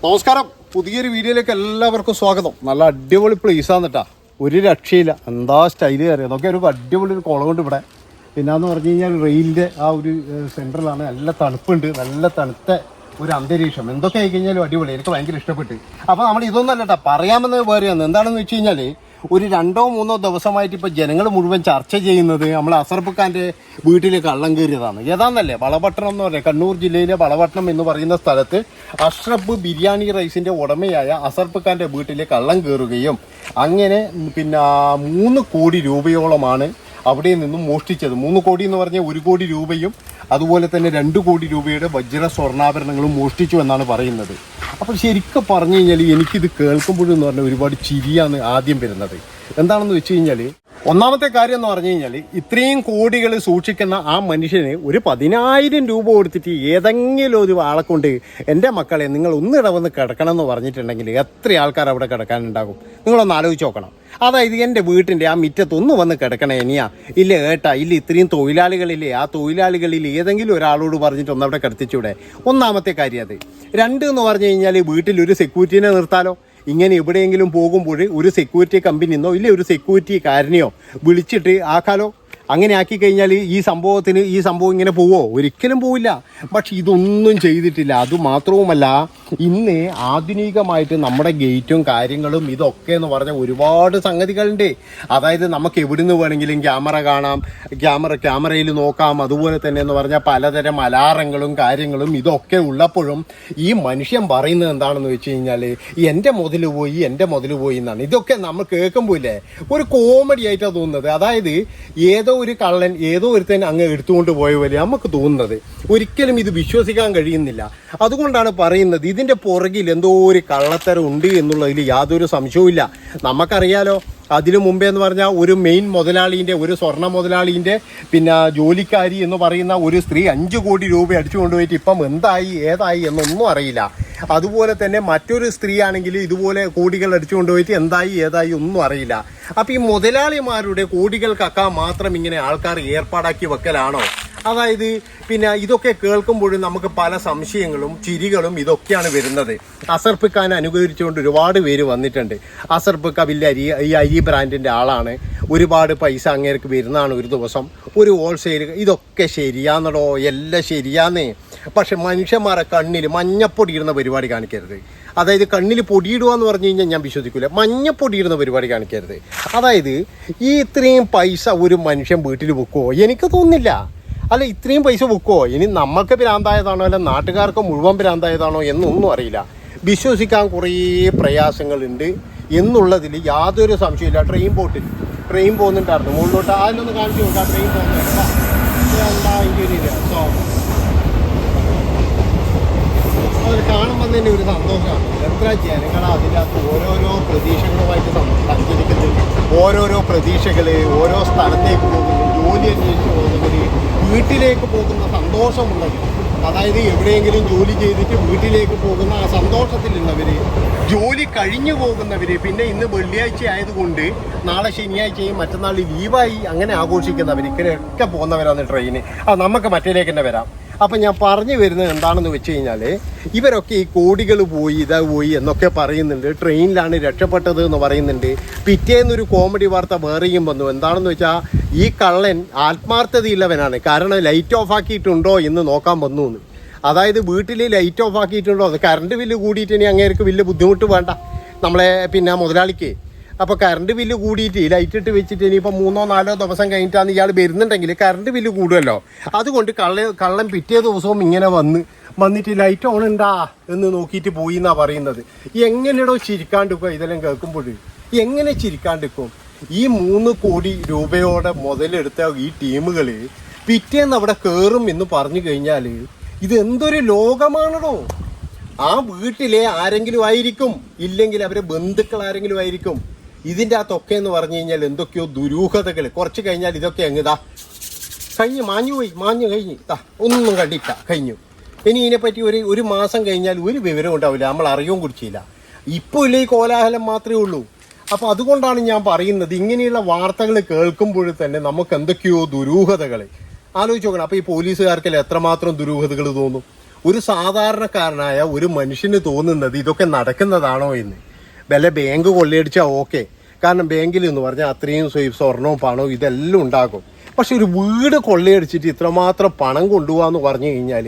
നമസ്കാരം, പുതിയൊരു വീഡിയോയിലേക്ക് എല്ലാവർക്കും സ്വാഗതം. നല്ല അടിപൊളി പ്ലേസാണ് കേട്ടോ, ഒരു രക്ഷയില്ല. എന്താ സ്റ്റൈല് കയറിയത് അതൊക്കെ ഒരു അടിപൊളി ഒരു കുളമുണ്ട് ഇവിടെ. പിന്നെന്ന് പറഞ്ഞു കഴിഞ്ഞാൽ റെയിലിൻ്റെ ആ ഒരു സെൻറ്ററിലാണ്. നല്ല തണുപ്പുണ്ട്, നല്ല തണുത്ത ഒരു അന്തരീക്ഷം. എന്തൊക്കെ ആയി കഴിഞ്ഞാലും അടിപൊളി, എനിക്ക് ഭയങ്കര ഇഷ്ടപ്പെട്ട്. അപ്പോൾ നമ്മൾ ഇതൊന്നല്ല കേട്ടോ പറയാമെന്ന് വേറെയാണ്. എന്താണെന്ന് വെച്ച് കഴിഞ്ഞാൽ ഒരു 2-3 ദിവസമായിട്ട് ഇപ്പോൾ ജനങ്ങൾ മുഴുവൻ ചർച്ച ചെയ്യുന്നത് നമ്മൾ അസർബക്കാൻ്റെ വീട്ടിൽ കള്ളം കയറിയതാണ്. ഏതാണെന്നല്ലേ, വളപട്ടണം എന്ന് പറയുന്നത് കണ്ണൂർ ജില്ലയിലെ വളപട്ടണം എന്ന് പറയുന്ന സ്ഥലത്ത് അഷ്റഫ് ബിരിയാണി റൈസിൻ്റെ ഉടമയായ അസർബക്കാൻ്റെ വീട്ടിൽ കള്ളം കയറുകയും അങ്ങനെ 3 കോടി രൂപയോളമാണ് അവിടെ നിന്നും മോഷ്ടിച്ചത്. 3 കോടി എന്ന് പറഞ്ഞാൽ 1 കോടി രൂപയും അതുപോലെ തന്നെ 2 കോടി രൂപയുടെ വജ്ര സ്വർണ്ണാഭരണങ്ങളും മോഷ്ടിച്ചു എന്നാണ് പറയുന്നത്. അപ്പോൾ ശരിക്കും പറഞ്ഞു കഴിഞ്ഞാൽ എനിക്കിത് കേൾക്കുമ്പോഴെന്ന് പറഞ്ഞാൽ ഒരുപാട് ചിരിയാണ് ആദ്യം വരുന്നത്. എന്താണെന്ന് വെച്ച് കഴിഞ്ഞാൽ, ഒന്നാമത്തെ കാര്യം എന്ന് പറഞ്ഞു കഴിഞ്ഞാൽ ഇത്രയും കോടികൾ സൂക്ഷിക്കുന്ന ആ മനുഷ്യന് ഒരു 10,000 രൂപ കൊടുത്തിട്ട് ഏതെങ്കിലും ഒരു ആളെ കൊണ്ട് എൻ്റെ മക്കളെ നിങ്ങൾ ഒന്നിടവന്ന് കിടക്കണം എന്ന് പറഞ്ഞിട്ടുണ്ടെങ്കിൽ എത്ര ആൾക്കാർ അവിടെ കിടക്കാനുണ്ടാകും? നിങ്ങളൊന്ന് ആലോചിച്ച് നോക്കണം. അതായത് എൻ്റെ വീട്ടിൻ്റെ ആ മുറ്റത്തൊന്ന് വന്ന് കിടക്കണേ ഇനിയാ ഇല്ല ഏട്ടാ, ഇല്ല ഇത്രയും തൊഴിലാളികളില്ലേ, ആ തൊഴിലാളികളിൽ ഏതെങ്കിലും ഒരാളോട് പറഞ്ഞിട്ട് ഒന്നവിടെ കിടത്തിച്ചൂടെ? ഒന്നാമത്തെ കാര്യം അത്. 2 എന്ന് പറഞ്ഞു കഴിഞ്ഞാൽ വീട്ടിലൊരു സെക്യൂരിറ്റീനെ നിർത്താലോ. ഇങ്ങനെ എവിടെയെങ്കിലും പോകുമ്പോൾ ഒരു സെക്യൂരിറ്റി കമ്പനിന്നോ ഇല്ല ഒരു സെക്യൂരിറ്റിക്കാരനെയോ വിളിച്ചിട്ട് ആക്കാലോ. അങ്ങനെ ആക്കി കഴിഞ്ഞാൽ ഈ സംഭവം ഇങ്ങനെ പോവോ? ഒരിക്കലും പോവില്ല. പക്ഷെ ഇതൊന്നും ചെയ്തിട്ടില്ല. അതുമാത്രവുമല്ല, ഇന്ന് ആധുനികമായിട്ട് നമ്മുടെ ഗേറ്റും കാര്യങ്ങളും ഇതൊക്കെ എന്ന് പറഞ്ഞാൽ ഒരുപാട് സംഗതികളുണ്ട്. അതായത് നമുക്ക് എവിടുന്ന് വേണമെങ്കിലും ക്യാമറ കാണാം, ക്യാമറയിൽ നോക്കാം. അതുപോലെ തന്നെ എന്ന് പറഞ്ഞാൽ പലതരം അലാറങ്ങളും കാര്യങ്ങളും ഇതൊക്കെ ഉള്ളപ്പോഴും ഈ മനുഷ്യൻ പറയുന്നത് എന്താണെന്ന് വെച്ച് കഴിഞ്ഞാൽ എൻ്റെ മുതൽ പോയി എന്നാണ്. ഇതൊക്കെ നമ്മൾ കേൾക്കുമ്പോൾ ഇല്ലേ ഒരു കോമഡി ആയിട്ടാണ് തോന്നുന്നത്. അതായത് ഏതോ ഒരു കള്ളൻ ഏതോ ഒരുത്തൻ അങ്ങ് എടുത്തുകൊണ്ട് പോയ പോലെ നമുക്ക് തോന്നുന്നത്. ഒരിക്കലും ഇത് വിശ്വസിക്കാൻ കഴിയുന്നില്ല. അതുകൊണ്ടാണ് പറയുന്നത് ഇതിൻ്റെ പുറകിൽ എന്തോ ഒരു കള്ളത്തരം ഉണ്ട് എന്നുള്ളതിൽ യാതൊരു സംശയവും ഇല്ല. നമുക്കറിയാലോ, അതിനു മുമ്പേ എന്ന് പറഞ്ഞാൽ ഒരു മെയിൻ മുതലാളീൻ്റെ, ഒരു സ്വർണ്ണ മുതലാളീൻ്റെ ജോലിക്കാരി എന്ന് പറയുന്ന ഒരു സ്ത്രീ 5 കോടി രൂപ അടിച്ചു കൊണ്ടുപോയിട്ട് ഇപ്പം എന്തായി ഏതായി എന്നൊന്നും അറിയില്ല. അതുപോലെ തന്നെ മറ്റൊരു സ്ത്രീ ആണെങ്കിൽ ഇതുപോലെ കോടികൾ അടിച്ചു കൊണ്ടുപോയിട്ട് എന്തായി ഏതായി ഒന്നും അറിയില്ല. അപ്പം ഈ മുതലാളിമാരുടെ കോടികൾക്കൊക്കെ മാത്രം ഇങ്ങനെ ആൾക്കാർ ഏർപ്പാടാക്കി വെക്കലാണോ? അതായത് ഇതൊക്കെ കേൾക്കുമ്പോഴും നമുക്ക് പല സംശയങ്ങളും ചിരികളും ഇതൊക്കെയാണ് വരുന്നത്. അസർബക്കാൻ അനുകരിച്ചുകൊണ്ട് ഒരുപാട് പേര് വന്നിട്ടുണ്ട്. അസർബക്ക വലിയ ഈ അരി ബ്രാൻഡിൻ്റെ ആളാണ്. ഒരുപാട് പൈസ അങ്ങേർക്ക് വരുന്നതാണ് ഒരു ദിവസം, ഒരു ഹോൾസെയിൽ. ഇതൊക്കെ ശരിയാണെന്നടോ, എല്ലാം ശരിയാന്നേ. പക്ഷെ മനുഷ്യന്മാരെ കണ്ണിൽ മഞ്ഞപ്പൊടി ഇടുന്ന പരിപാടി കാണിക്കരുത്. അതായത് കണ്ണിൽ പൊടിയിടുക എന്ന് പറഞ്ഞു കഴിഞ്ഞാൽ ഞാൻ വിശ്വസിക്കില്ല. മഞ്ഞപ്പൊടി ഇടുന്ന പരിപാടി കാണിക്കരുത്. അതായത് ഈ ഇത്രയും പൈസ ഒരു മനുഷ്യൻ വീട്ടിൽ വെക്കുമോ? എനിക്ക് തോന്നുന്നില്ല. അല്ല, ഇത്രയും പൈസ വെക്കുമോ? ഇനി നമ്മൾക്ക് ഭ്രാന്തായതാണോ അല്ല നാട്ടുകാർക്ക് മുഴുവൻ ഭ്രാന്തായതാണോ എന്നൊന്നും അറിയില്ല. വിശ്വസിക്കാൻ കുറേ പ്രയാസങ്ങളുണ്ട് എന്നുള്ളതിൽ യാതൊരു സംശയമില്ല. ട്രെയിൻ പോകുന്നുണ്ടായിരുന്നു മുകളിലോട്ട്. അതിലൊന്ന് കാണിച്ചു നോക്കാം. ട്രെയിൻ പോകുന്നുണ്ട്. അത് കാണുമ്പോൾ തന്നെ ഒരു സന്തോഷമാണ്. എത്ര ജനങ്ങളാണ് അതിനകത്ത് ഓരോരോ പ്രതീക്ഷകളുമായിട്ട് സഞ്ചരിക്കുന്നത്. ഓരോരോ പ്രതീക്ഷകൾ, ഓരോ സ്ഥലത്തേക്ക് പോകുന്നു, ജോലി അന്വേഷിച്ച് പോകുന്നവർ, വീട്ടിലേക്ക് പോകുന്ന സന്തോഷമുള്ളവർ. അതായത് എവിടെയെങ്കിലും ജോലി ചെയ്തിട്ട് വീട്ടിലേക്ക് പോകുന്ന ആ സന്തോഷത്തിലുള്ളവർ, ജോലി കഴിഞ്ഞു പോകുന്നവർ, പിന്നെ ഇന്ന് വെള്ളിയാഴ്ച ആയതുകൊണ്ട് നാളെ ശനിയാഴ്ചയും മറ്റന്നാൾ ലീവായി അങ്ങനെ ആഘോഷിക്കുന്നവർ, ഇങ്ങനെയൊക്കെ പോകുന്നവരാണ് ട്രെയിന്. നമുക്ക് മറ്റേലേക്ക് തന്നെ വരാം. അപ്പം ഞാൻ പറഞ്ഞു വരുന്നത് എന്താണെന്ന് വെച്ച് കഴിഞ്ഞാൽ, ഇവരൊക്കെ ഈ കോടികൾ പോയി പോയി എന്നൊക്കെ പറയുന്നുണ്ട്. ട്രെയിനിലാണ് രക്ഷപ്പെട്ടത് എന്ന് പറയുന്നുണ്ട്. പിറ്റേന്നൊരു കോമഡി വാർത്ത വേറെയും വന്നു. എന്താണെന്ന് വെച്ചാൽ ഈ കള്ളൻ ആത്മാർത്ഥതയുള്ളവനാണ്. കാരണം ലൈറ്റ് ഓഫ് ആക്കിയിട്ടുണ്ടോ എന്ന് നോക്കാൻ വന്നു എന്ന്. അതായത് വീട്ടിൽ ലൈറ്റ് ഓഫ് ആക്കിയിട്ടുണ്ടോ, അത് കറണ്ട് ബില്ല് കൂടിയിട്ട് ഇനി അങ്ങേർക്ക് വലിയ ബുദ്ധിമുട്ട് വേണ്ട നമ്മളെ മുതലാളിക്ക്. അപ്പോൾ കറണ്ട് ബില്ല് കൂടിയിട്ട് ലൈറ്റ് ഇട്ട് വെച്ചിട്ട് ഇനിയിപ്പോൾ 3-4 ദിവസം കഴിഞ്ഞിട്ടാണ് ഇയാൾ വരുന്നുണ്ടെങ്കിൽ കറണ്ട് ബില്ല് കൂടുമല്ലോ. അതുകൊണ്ട് കള്ളൻ പിറ്റേ ദിവസവും ഇങ്ങനെ വന്നിട്ട് ലൈറ്റ് ഓൺ ഉണ്ടാ എന്ന് നോക്കിയിട്ട് പോയി എന്നാണ് പറയുന്നത്. എങ്ങനെയോ ചിരിക്കാണ്ടിരിക്കുക ഇതെല്ലാം കേൾക്കുമ്പോൾ? എങ്ങനെ ചിരിക്കാണ്ടിരിക്കും? ഈ 3 കോടി രൂപയോടെ മുതലെടുത്ത ഈ ടീമുകൾ പിറ്റേന്ന് അവിടെ കയറും എന്ന് പറഞ്ഞു കഴിഞ്ഞാൽ ഇത് എന്തൊരു ലോകമാണോ? ആ വീട്ടിലെ ആരെങ്കിലും ആയിരിക്കും, ഇല്ലെങ്കിൽ അവരെ ബന്ധുക്കൾ ആരെങ്കിലും ആയിരിക്കും. ഇതിൻ്റെ അകത്തൊക്കെ എന്ന് പറഞ്ഞു കഴിഞ്ഞാൽ എന്തൊക്കെയോ ദുരൂഹതകൾ. കുറച്ച് കഴിഞ്ഞാൽ ഇതൊക്കെ അങ്ങ് മാഞ്ഞു കഴിഞ്ഞ് ഒന്നും കണ്ടില്ല, കഴിഞ്ഞു. ഇനി ഇതിനെപ്പറ്റി ഒരു മാസം കഴിഞ്ഞാൽ ഒരു വിവരം ഉണ്ടാവില്ല, നമ്മൾ അറിയാൻ കുറിച്ചില്ല. ഇപ്പോൾ ഇല്ല, ഈ കോലാഹലം മാത്രമേ ഉള്ളൂ. അപ്പോൾ അതുകൊണ്ടാണ് ഞാൻ പറയുന്നത്, ഇങ്ങനെയുള്ള വാർത്തകൾ കേൾക്കുമ്പോൾ തന്നെ നമുക്ക് എന്തൊക്കെയോ ദുരൂഹതകൾ ആലോചിച്ച് നോക്കണം. അപ്പോൾ ഈ പോലീസുകാർക്കെല്ലാം എത്രമാത്രം ദുരൂഹതകൾ തോന്നും? ഒരു സാധാരണക്കാരനായ ഒരു മനുഷ്യന് തോന്നുന്നത് ഇതൊക്കെ നടക്കുന്നതാണോ എന്ന്. വല്ല ബാങ്ക് കൊള്ളയടിച്ചാൽ ഓക്കെ, കാരണം ബാങ്കിൽ എന്ന് പറഞ്ഞാൽ അത്രയും സ്വർണവും പണവും ഇതെല്ലാം ഉണ്ടാകും. പക്ഷെ ഒരു വീട് കൊള്ളയടിച്ചിട്ട് ഇത്രമാത്രം പണം കൊണ്ടുപോകാന്ന് പറഞ്ഞു കഴിഞ്ഞാൽ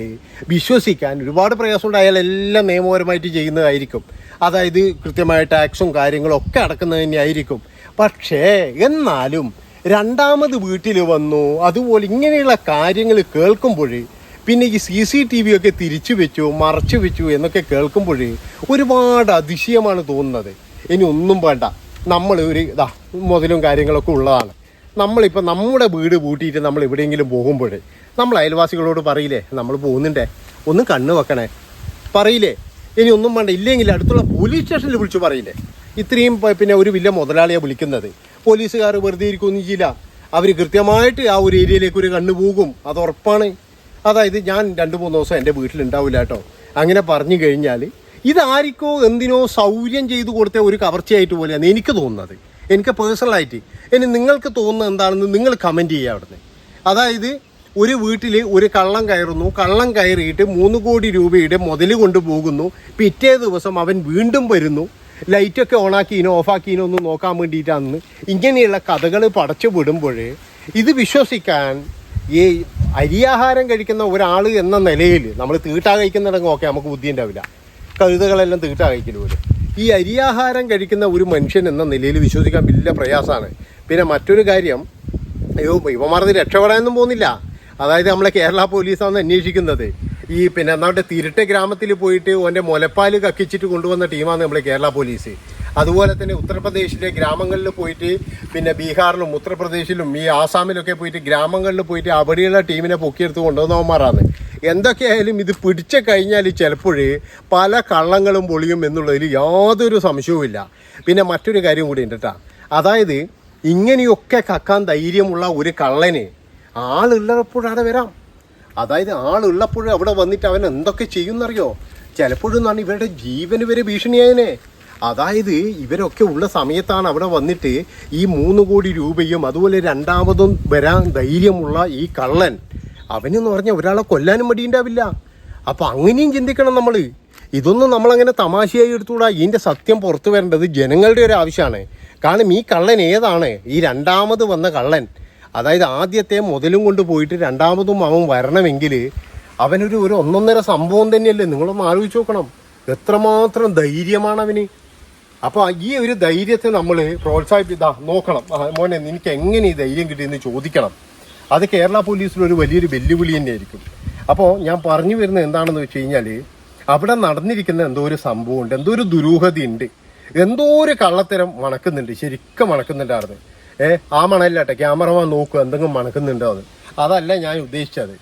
വിശ്വസിക്കാൻ ഒരുപാട് പ്രയാസമുണ്ട്. അയാൾ എല്ലാം നിയമപരമായിട്ട് ചെയ്യുന്നതായിരിക്കും, അതായത് കൃത്യമായ ടാക്സും കാര്യങ്ങളും ഒക്കെ അടക്കുന്നത് തന്നെയായിരിക്കും. പക്ഷേ എന്നാലും രണ്ടാമത് വീട്ടിൽ വന്നു, അതുപോലെ ഇങ്ങനെയുള്ള കാര്യങ്ങൾ കേൾക്കുമ്പോൾ, പിന്നെ ഈ CCTV ഒക്കെ തിരിച്ചു വെച്ചു മറച്ചു വെച്ചു എന്നൊക്കെ കേൾക്കുമ്പോൾ ഒരുപാട് അതിശയമാണ് തോന്നുന്നത്. ഇനി ഒന്നും വേണ്ട, നമ്മൾ ഒരു മുതലും കാര്യങ്ങളൊക്കെ ഉള്ളതാണ്. നമ്മളിപ്പോൾ നമ്മുടെ വീട് പൂട്ടിയിട്ട് നമ്മൾ എവിടെയെങ്കിലും പോകുമ്പോൾ നമ്മൾ അയൽവാസികളോട് പറയില്ലേ നമ്മൾ പോകുന്നുണ്ടേ, ഒന്ന് കണ്ണ് വെക്കണേ പറയില്ലേ? ഇനി ഒന്നും വേണ്ട, ഇല്ലെങ്കിൽ അടുത്തുള്ള പോലീസ് സ്റ്റേഷനിൽ വിളിച്ചു പറയില്ലേ? ഇത്രയും പിന്നെ ഒരു വലിയ മുതലാളിയാണ് വിളിക്കുന്നത്. പോലീസുകാർ വെറുതെ ഇരിക്കുകയൊന്നും ചെയ്യില്ല, അവർ കൃത്യമായിട്ട് ആ ഒരു ഏരിയയിലേക്ക് ഒരു കണ്ണ് പോകും, അത് ഉറപ്പാണ്. അതായത് ഞാൻ 2-3 ദിവസം എൻ്റെ വീട്ടിലുണ്ടാവില്ല കേട്ടോ. അങ്ങനെ പറഞ്ഞു കഴിഞ്ഞാൽ ഇതാരിക്കോ എന്തിനോ സൗകര്യം ചെയ്തു കൊടുത്ത ഒരു കവർച്ചയായിട്ട് പോലെയാണ് എനിക്ക് തോന്നുന്നത്, എനിക്ക് പേഴ്സണലായിട്ട്. ഇനി നിങ്ങൾക്ക് തോന്നുന്നത് എന്താണെന്ന് നിങ്ങൾ കമൻറ്റ് ചെയ്യുക അവിടുന്ന്. അതായത് ഒരു വീട്ടിൽ ഒരു കള്ളം കയറുന്നു, കള്ളം കയറിയിട്ട് 3 കോടി രൂപയുടെ മുതൽ കൊണ്ടുപോകുന്നു, പിറ്റേ ദിവസം അവൻ വീണ്ടും വരുന്നു, ലൈറ്റൊക്കെ ഓണാക്കിനോ ഓഫാക്കിനോ ഒന്ന് നോക്കാൻ വേണ്ടിയിട്ടാണെന്ന് ഇങ്ങനെയുള്ള കഥകൾ പടച്ചു വിടുമ്പോൾ ഇത് വിശ്വസിക്കാൻ ഈ അരിയാഹാരം കഴിക്കുന്ന ഒരാൾ എന്ന നിലയിൽ, നമ്മൾ തീട്ടാ കഴിക്കുന്നിടങ്ങ് ഓക്കെ നമുക്ക് ബുദ്ധി ഉണ്ടാവില്ല, കഴുതകളെല്ലാം തീട്ടാ കഴിക്കല് പോലും, ഈ അരിയാഹാരം കഴിക്കുന്ന ഒരു മനുഷ്യൻ എന്ന നിലയിൽ വിശ്വസിക്കാൻ വലിയ പ്രയാസമാണ്. പിന്നെ മറ്റൊരു കാര്യം, ഇവന്മാർന്ന് രക്ഷപ്പെടാനൊന്നും പോകുന്നില്ല. അതായത് നമ്മളെ കേരള പോലീസാണ് അന്വേഷിക്കുന്നത്. ഈ പിന്നെ നമ്മുടെ തിരുട്ടെ ഗ്രാമത്തിൽ പോയിട്ട് ഓൻ്റെ മുലപ്പാൽ കക്കിച്ചിട്ട് കൊണ്ടുവന്ന ടീമാണ് നമ്മളെ കേരള പോലീസ്. അതുപോലെ തന്നെ ഉത്തർപ്രദേശിലെ ഗ്രാമങ്ങളിൽ പോയിട്ട്, പിന്നെ ബീഹാറിലും ഉത്തർപ്രദേശിലും ഈ ആസാമിലൊക്കെ പോയിട്ട് ഗ്രാമങ്ങളിൽ പോയിട്ട് അവിടെയുള്ള ടീമിനെ പൊക്കിയെടുത്ത് കൊണ്ടുവന്നവന്മാരാണ്. എന്തൊക്കെയായാലും ഇത് പിടിച്ചു കഴിഞ്ഞാൽ ചിലപ്പോൾ പല കള്ളങ്ങളും പൊളിയും എന്നുള്ളതിൽ യാതൊരു സംശയവുമില്ല. പിന്നെ മറ്റൊരു കാര്യം കൂടി ഉണ്ട് കേട്ടോ, അതായത് ഇങ്ങനെയൊക്കെ കക്കാൻ ധൈര്യമുള്ള ഒരു കള്ളന് ആളുള്ളപ്പോഴവിടെ വരാം. അതായത് ആളുള്ളപ്പോഴും അവിടെ വന്നിട്ട് അവൻ എന്തൊക്കെ ചെയ്യുമെന്നറിയോ? ചിലപ്പോഴൊന്നാണ് ഇവരുടെ ജീവന് വരെ ഭീഷണിയായനെ. അതായത് ഇവരൊക്കെ ഉള്ള സമയത്താണ് അവിടെ വന്നിട്ട് ഈ 3 കോടി രൂപയും അതുപോലെ രണ്ടാമതും വരാൻ ധൈര്യമുള്ള ഈ കള്ളൻ, അവനെന്ന് പറഞ്ഞാൽ ഒരാളെ കൊല്ലാനും മടിയുണ്ടാവില്ല. അപ്പം അങ്ങനെയും ചിന്തിക്കണം നമ്മൾ. ഇതൊന്നും നമ്മളങ്ങനെ തമാശയായി എടുത്തുകൂടാ. ഇതിൻ്റെ സത്യം പുറത്തു വരേണ്ടത് ജനങ്ങളുടെ ഒരു ആവശ്യമാണ്. കാരണം ഈ കള്ളൻ ഏതാണ്? ഈ രണ്ടാമത് വന്ന കള്ളൻ, അതായത് ആദ്യത്തെ മുതലും കൊണ്ട് പോയിട്ട് രണ്ടാമതും അവൻ വരണമെങ്കിൽ അവനൊരു 1.5 സംഭവം തന്നെയല്ലേ? നിങ്ങളൊന്ന് ആലോചിച്ച് നോക്കണം, എത്രമാത്രം ധൈര്യമാണ് അവന്. അപ്പോൾ ഈ ഒരു ധൈര്യത്തെ നമ്മൾ നോക്കണം. മോനെ നിനക്ക് എങ്ങനെ ഈ ധൈര്യം കിട്ടിയെന്ന് ചോദിക്കണം. അത് കേരള പോലീസിലൊരു വലിയൊരു വെല്ലുവിളി തന്നെയായിരിക്കും. അപ്പോൾ ഞാൻ പറഞ്ഞു വരുന്നത് എന്താണെന്ന് വെച്ച് കഴിഞ്ഞാൽ, അവിടെ നടന്നിരിക്കുന്ന എന്തോ ഒരു സംഭവമുണ്ട്, എന്തോ ഒരു ദുരൂഹതയുണ്ട്, എന്തോ ഒരു കള്ളത്തരം മണക്കുന്നുണ്ട്, ശരിക്കും മണക്കുന്നുണ്ടായിരുന്നു. ആ മണല്ലാട്ടെ, ക്യാമറമാൻ നോക്കുക എന്തെങ്കിലും മണക്കുന്നുണ്ടോ എന്ന്. അതല്ല ഞാൻ ഉദ്ദേശിച്ചത്.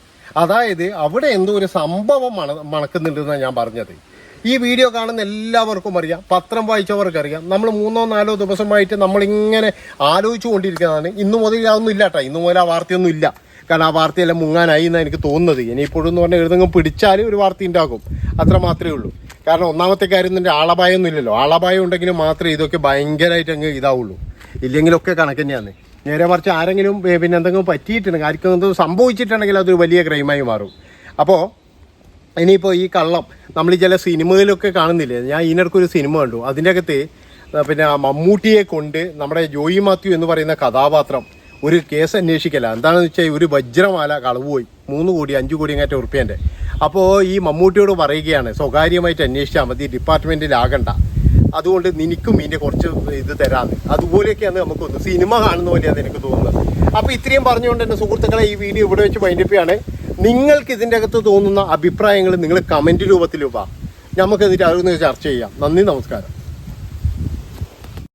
അതായത് അവിടെ എന്തോ ഒരു സംഭവം മണക്കുന്നുണ്ടെന്നാണ് ഞാൻ പറഞ്ഞത്. ഈ വീഡിയോ കാണുന്ന എല്ലാവർക്കും അറിയാം, പത്രം വായിച്ചവർക്കറിയാം. നമ്മൾ 3-4 ദിവസമായിട്ട് നമ്മളിങ്ങനെ ആലോചിച്ചു കൊണ്ടിരിക്കുന്നതാണ്. ഇന്നു മുതൽ അതൊന്നും ഇല്ല കേട്ടോ, ഇന്നു മുതൽ ആ വാർത്തയൊന്നും ഇല്ല. കാരണം ആ വാർത്തയെല്ലാം മുങ്ങാനായി എന്നാണ് എനിക്ക് തോന്നുന്നത്. ഇനിയിപ്പോഴും എന്ന് പറഞ്ഞാൽ എഴുതെങ്കിലും പിടിച്ചാൽ ഒരു വാർത്ത ഉണ്ടാകും, അത്ര മാത്രമേ ഉള്ളൂ. കാരണം ഒന്നാമത്തെ കാര്യം തന്നെ ആളപായമൊന്നും ഇല്ലല്ലോ. ആളപായം ഉണ്ടെങ്കിൽ മാത്രമേ ഇതൊക്കെ ഭയങ്കരമായിട്ട് അങ്ങ് ഇതാവുള്ളൂ, ഇല്ലെങ്കിലൊക്കെ കണക്ക് തന്നെയാണ്. നേരെ മറിച്ച് ആരെങ്കിലും പിന്നെ എന്തെങ്കിലും പറ്റിയിട്ടുണ്ടെങ്കിൽ, ആർക്കും എന്തെങ്കിലും സംഭവിച്ചിട്ടുണ്ടെങ്കിൽ അതൊരു വലിയ ക്രൈമായി മാറും. അപ്പോൾ ഇനിയിപ്പോൾ ഈ കള്ളം നമ്മൾ ചില സിനിമയിലൊക്കെ കാണുന്നില്ലേ? ഞാൻ ഇതിനിടയ്ക്കൊരു സിനിമ കണ്ടു, അതിൻ്റെ അകത്ത് പിന്നെ മമ്മൂട്ടിയെ കൊണ്ട് നമ്മുടെ ജോയി മാത്യു എന്ന് പറയുന്ന കഥാപാത്രം ഒരു കേസ് അന്വേഷിക്കല. എന്താണെന്ന് വെച്ചാൽ ഒരു വജ്രമാല കളവ് പോയി, 3 കോടി 5 കോടി അങ്ങേറ്റ ഉറുപ്പ്യൻ്റെ. അപ്പോൾ ഈ മമ്മൂട്ടിയോട് പറയുകയാണ്, സ്വകാര്യമായിട്ട് അന്വേഷിച്ചാൽ മതി, ഡിപ്പാർട്ട്മെൻറ്റിലാകണ്ട, അതുകൊണ്ട് നിനക്കും ഇതിൻ്റെ കുറച്ച് ഇത് തരാമെന്ന്. അതുപോലെയൊക്കെയാണ് നമുക്കൊന്ന് സിനിമ കാണുന്ന പോലെയാണ് എനിക്ക് തോന്നുന്നത്. അപ്പോൾ ഇത്രയും പറഞ്ഞുകൊണ്ട് എൻ്റെ സുഹൃത്തുക്കളെ ഈ വീഡിയോ ഇവിടെ വെച്ച് വൈൻഡപ്പിയാണ്. നിങ്ങൾക്ക് ഇതിൻ്റെ അകത്ത് തോന്നുന്ന അഭിപ്രായങ്ങൾ നിങ്ങൾ കമൻറ്റ് രൂപത്തിൽ നമുക്ക് എന്നിട്ട് അതൊന്ന് ചർച്ച ചെയ്യാം. നന്ദി, നമസ്കാരം.